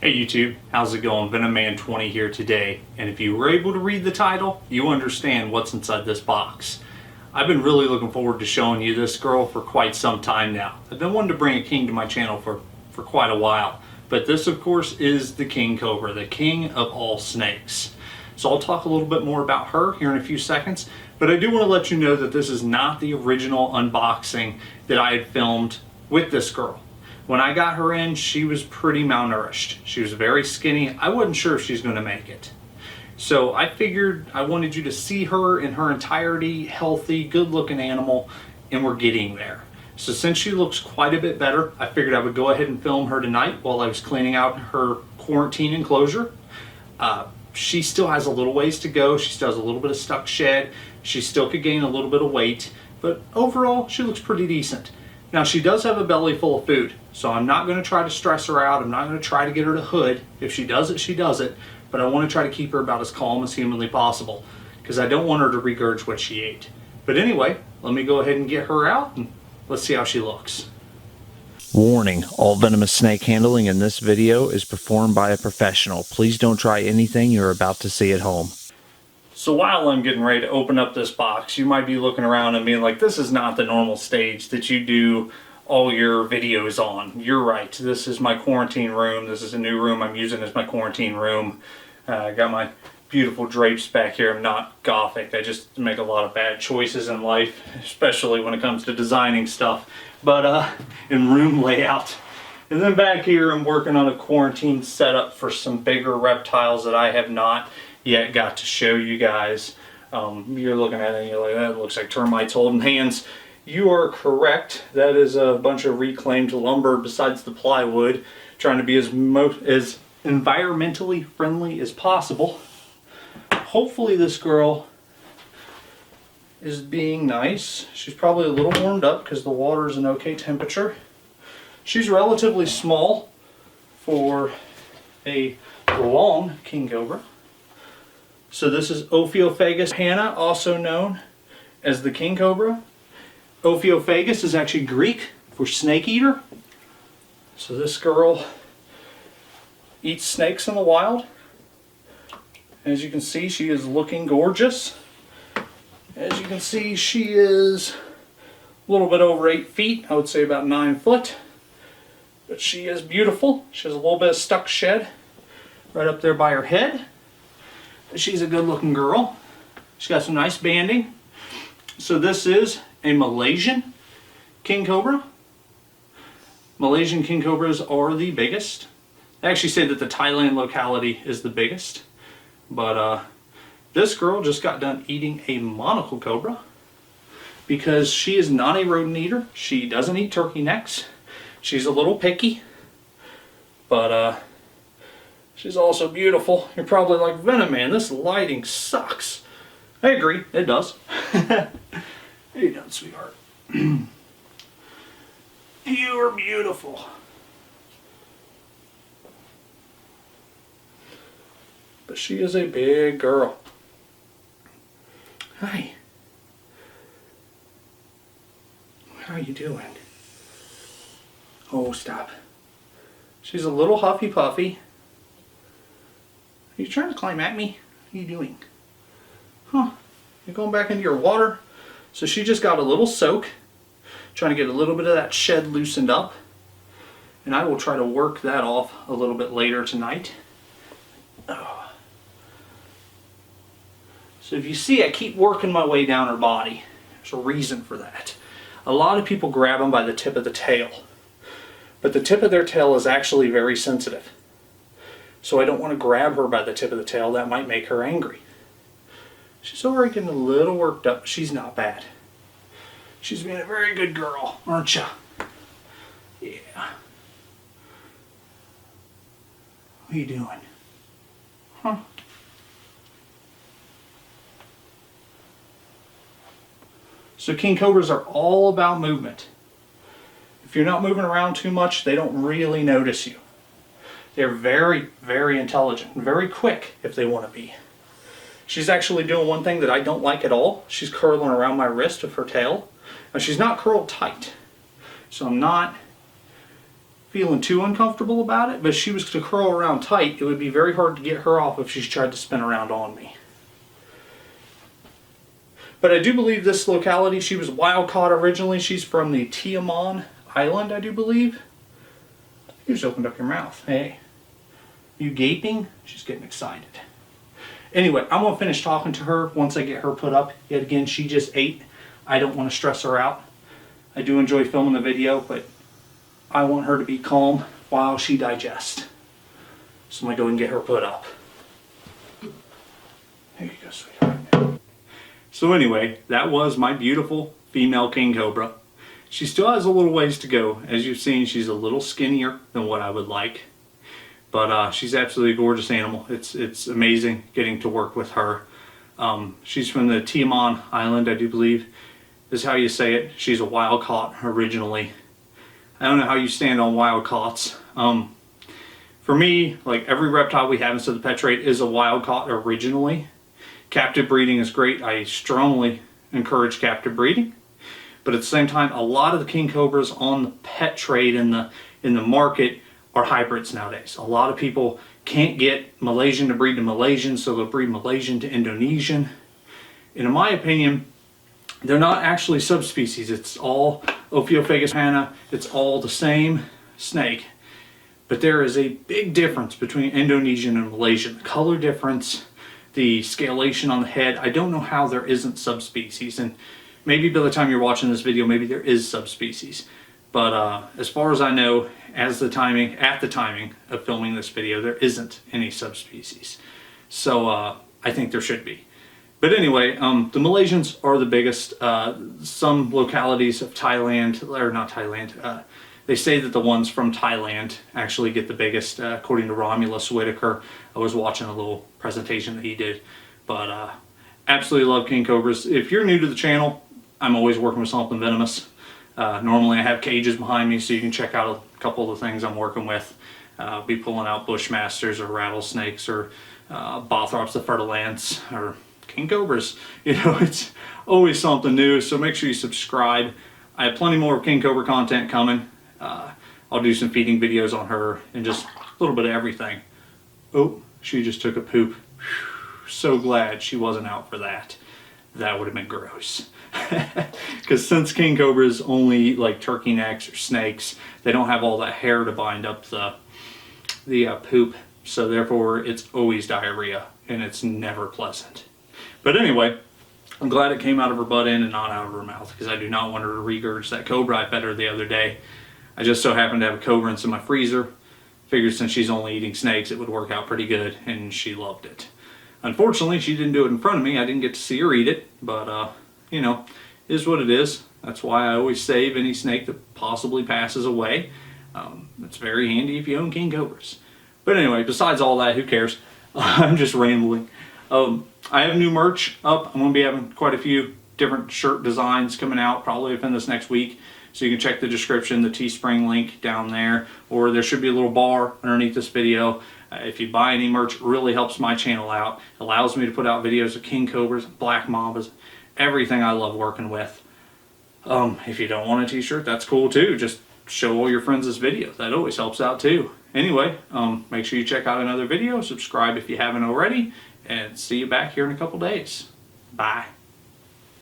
Hey YouTube, how's it going? VenomMan20 here today, and if you were able to read the title, you understand what's inside this box. I've been really looking forward to showing you this girl for quite some time now. I've been wanting to bring a king to my channel for quite a while, but this of course is the king cobra, the king of all snakes. So I'll talk a little bit more about her here in a few seconds, but I do want to let you know that this is not the original unboxing that I had filmed with this girl. When I got her in, she was pretty malnourished. She was very skinny. I wasn't sure if she's going to make it. So I figured I wanted you to see her in her entirety, healthy, good-looking animal, and we're getting there. So since she looks quite a bit better, I figured I would go ahead and film her tonight while I was cleaning out her quarantine enclosure. She still has a little ways to go. She still has a little bit of stuck shed. She still could gain a little bit of weight, but overall, she looks pretty decent. Now, she does have a belly full of food, so I'm not going to try to stress her out. I'm not going to try to get her to hood. If she does it, she does it. But I want to try to keep her about as calm as humanly possible because I don't want her to regurge what she ate. But anyway, let me go ahead and get her out and let's see how she looks. Warning, all venomous snake handling in this video is performed by a professional. Please don't try anything you're about to see at home. So while I'm getting ready to open up this box, you might be looking around and being like, this is not the normal stage that you do all your videos on. You're right, this is my quarantine room. This is a new room I'm using as my quarantine room. I got my beautiful drapes back here. I'm not gothic. I just make a lot of bad choices in life, especially when it comes to designing stuff. But in room layout. And then back here I'm working on a quarantine setup for some bigger reptiles that I have not yet got to show you guys. You're looking at it and you're like, that looks like termites holding hands. You are correct. That is a bunch of reclaimed lumber besides the plywood, trying to be as environmentally friendly as possible. Hopefully this girl is being nice. She's probably a little warmed up because the water is an okay temperature. She's relatively small for a long king cobra. So this is Ophiophagus Hannah, also known as the king cobra. Ophiophagus is actually Greek for snake eater. So this girl eats snakes in the wild. As you can see, she is looking gorgeous. As you can see, she is a little bit over 8 feet. I would say about 9 foot. But she is beautiful. She has a little bit of stuck shed right up there by her head. She's a good looking girl. She's got some nice banding. So this is a Malaysian king cobra. Malaysian king cobras are the biggest. They actually say that the Thailand locality is the biggest. But this girl just got done eating a monocle cobra because she is not a rodent eater. She doesn't eat turkey necks. She's a little picky. But she's also beautiful. You're probably like, Venom Man, this lighting sucks. I agree, it does. How you doing, sweetheart? You are beautiful. But she is a big girl. Hi. How you doing? Oh, stop. She's a little huffy puffy. Are you trying to climb at me? What are you doing? Huh. You're going back into your water? So she just got a little soak. Trying to get a little bit of that shed loosened up. And I will try to work that off a little bit later tonight. Oh. So if you see, I keep working my way down her body. There's a reason for that. A lot of people grab them by the tip of the tail. But the tip of their tail is actually very sensitive. So I don't want to grab her by the tip of the tail. That might make her angry. She's already getting a little worked up. She's not bad. She's being a very good girl, aren't you? Yeah. What are you doing? Huh? So king cobras are all about movement. If you're not moving around too much, they don't really notice you. They're very, very intelligent and very quick if they want to be. She's actually doing one thing that I don't like at all. She's curling around my wrist with her tail. Now she's not curled tight, so I'm not feeling too uncomfortable about it, but if she was to curl around tight, it would be very hard to get her off if she tried to spin around on me. But I do believe this locality, she was wild caught originally. She's from the Tiaman Island, I do believe. You just opened up your mouth. Hey, you gaping? She's getting excited. Anyway, I'm going to finish talking to her once I get her put up. Yet again, she just ate. I don't want to stress her out. I do enjoy filming the video, but I want her to be calm while she digests. So I'm going to go and get her put up. Here you go, sweetheart. So anyway, that was my beautiful female king cobra. She still has a little ways to go. As you've seen, she's a little skinnier than what I would like. But she's absolutely a gorgeous animal. It's amazing getting to work with her. She's from the Tiaman Island, I do believe is how you say it. She's a wild caught originally. I don't know how you stand on wild caughts. For me, like every reptile we have instead of the pet trade is a wild caught originally. Captive breeding is great. I strongly encourage captive breeding. But at the same time, a lot of the king cobras on the pet trade in the market are hybrids nowadays. A lot of people can't get Malaysian to breed to Malaysian, so they'll breed Malaysian to Indonesian. And in my opinion, they're not actually subspecies. It's all Ophiophagus pana. It's all the same snake. But there is a big difference between Indonesian and Malaysian. The color difference, the scalation on the head. I don't know how there isn't subspecies. And maybe by the time you're watching this video, maybe there is subspecies. But as far as I know, at the timing of filming this video, there isn't any subspecies. So I think there should be. But anyway, the Malaysians are the biggest. Some localities of Thailand, or not Thailand, they say that the ones from Thailand actually get the biggest, according to Romulus Whitaker. I was watching a little presentation that he did. But absolutely love king cobras. If you're new to the channel, I'm always working with something venomous. Normally I have cages behind me so you can check out a couple of the things I'm working with. I'll be pulling out bushmasters or rattlesnakes or Bothrops the Fertilants or king cobras. You know, it's always something new, so make sure you subscribe. I have plenty more king cobra content coming. I'll do some feeding videos on her and just a little bit of everything. Oh, she just took a poop. Whew, so glad she wasn't out for that. That would have been gross. Because since king cobras only eat like turkey necks or snakes, they don't have all that hair to bind up the poop, so therefore it's always diarrhea and it's never pleasant. But anyway, I'm glad it came out of her butt end and not out of her mouth, because I do not want her to regurge that cobra I fed her the other day. I just so happened to have a cobra in my freezer. Figured since she's only eating snakes it would work out pretty good, and she loved it. Unfortunately, she didn't do it in front of me. I didn't get to see her eat it, but you know, it is what it is. That's why I always save any snake that possibly passes away. It's very handy if you own king cobras. But anyway, besides all that, who cares? I'm just rambling. I have new merch up. I'm going to be having quite a few different shirt designs coming out probably within this next week. So you can check the description, the Teespring link down there, or there should be a little bar underneath this video. If you buy any merch, it really helps my channel out. It allows me to put out videos of king cobras, black mambas, everything I love working with. If you don't want a t-shirt, that's cool too. Just show all your friends this video. That always helps out too. Anyway, make sure you check out another video, subscribe if you haven't already, and see you back here in a couple days. Bye.